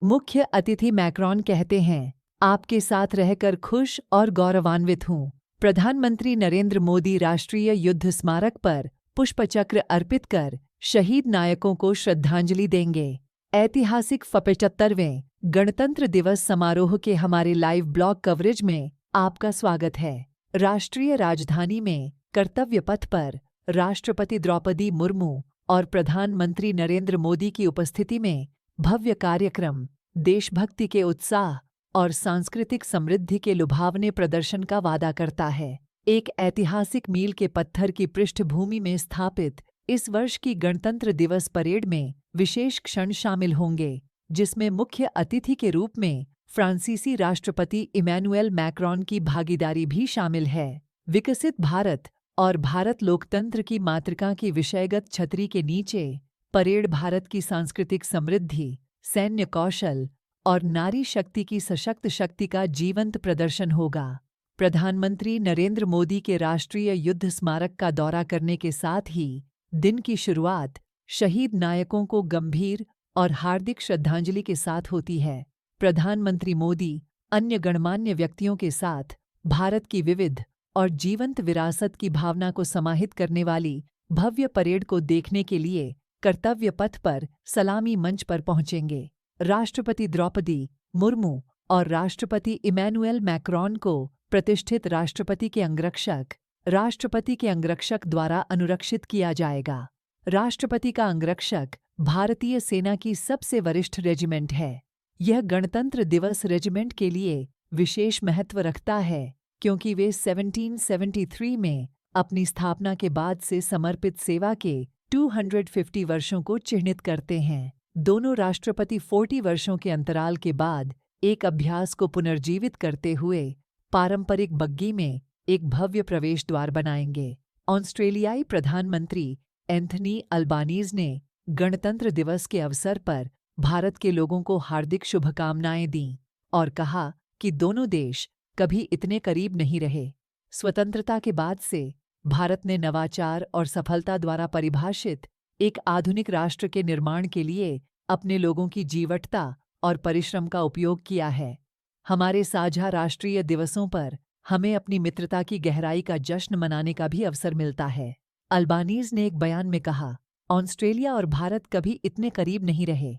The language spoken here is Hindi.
मुख्य अतिथि मैक्रोन कहते हैं, आपके साथ रहकर खुश और गौरवान्वित हूँ। प्रधानमंत्री नरेंद्र मोदी राष्ट्रीय युद्ध स्मारक पर पुष्पचक्र अर्पित कर शहीद नायकों को श्रद्धांजलि देंगे। ऐतिहासिक 75वें गणतंत्र दिवस समारोह के हमारे लाइव ब्लॉग कवरेज में आपका स्वागत है। राष्ट्रीय राजधानी में कर्तव्य पथ पर राष्ट्रपति द्रौपदी मुर्मू और प्रधानमंत्री नरेंद्र मोदी की उपस्थिति में भव्य कार्यक्रम देशभक्ति के उत्साह और सांस्कृतिक समृद्धि के लुभावने प्रदर्शन का वादा करता है। एक ऐतिहासिक मील के पत्थर की पृष्ठभूमि में स्थापित इस वर्ष की गणतंत्र दिवस परेड में विशेष क्षण शामिल होंगे, जिसमें मुख्य अतिथि के रूप में फ्रांसीसी राष्ट्रपति इमैनुएल मैक्रोन की भागीदारी भी शामिल है। विकसित भारत और भारत लोकतंत्र की मातृका की विषयगत छतरी के नीचे परेड भारत की सांस्कृतिक समृद्धि, सैन्य कौशल और नारी शक्ति की सशक्त शक्ति का जीवंत प्रदर्शन होगा। प्रधानमंत्री नरेंद्र मोदी के राष्ट्रीय युद्ध स्मारक का दौरा करने के साथ ही दिन की शुरुआत शहीद नायकों को गंभीर और हार्दिक श्रद्धांजलि के साथ होती है। प्रधानमंत्री मोदी अन्य गणमान्य व्यक्तियों के साथ भारत की विविध और जीवंत विरासत की भावना को समाहित करने वाली भव्य परेड को देखने के लिए कर्तव्य पथ पर सलामी मंच पर पहुंचेंगे। राष्ट्रपति द्रौपदी मुर्मू और राष्ट्रपति इमैनुएल मैक्रोन को प्रतिष्ठित राष्ट्रपति के अंगरक्षक द्वारा अनुरक्षित किया जाएगा। राष्ट्रपति का अंगरक्षक भारतीय सेना की सबसे वरिष्ठ रेजिमेंट है। यह गणतंत्र दिवस रेजिमेंट के लिए विशेष महत्व रखता है, क्योंकि वे 1773 में अपनी स्थापना के बाद से समर्पित सेवा के 250 वर्षों को चिह्नित करते हैं। दोनों राष्ट्रपति 40 वर्षों के अंतराल के बाद एक अभ्यास को पुनर्जीवित करते हुए पारंपरिक बग्गी में एक भव्य प्रवेश द्वार बनाएंगे। ऑस्ट्रेलियाई प्रधानमंत्री एंथनी अल्बानीज ने गणतंत्र दिवस के अवसर पर भारत के लोगों को हार्दिक शुभकामनाएं दीं और कहा कि दोनों देश कभी इतने करीब नहीं रहे। स्वतंत्रता के बाद से भारत ने नवाचार और सफलता द्वारा परिभाषित एक आधुनिक राष्ट्र के निर्माण के लिए अपने लोगों की जीवटता और परिश्रम का उपयोग किया है। हमारे साझा राष्ट्रीय दिवसों पर हमें अपनी मित्रता की गहराई का जश्न मनाने का भी अवसर मिलता है। अल्बानीज ने एक बयान में कहा, ऑस्ट्रेलिया और भारत कभी इतने करीब नहीं रहे।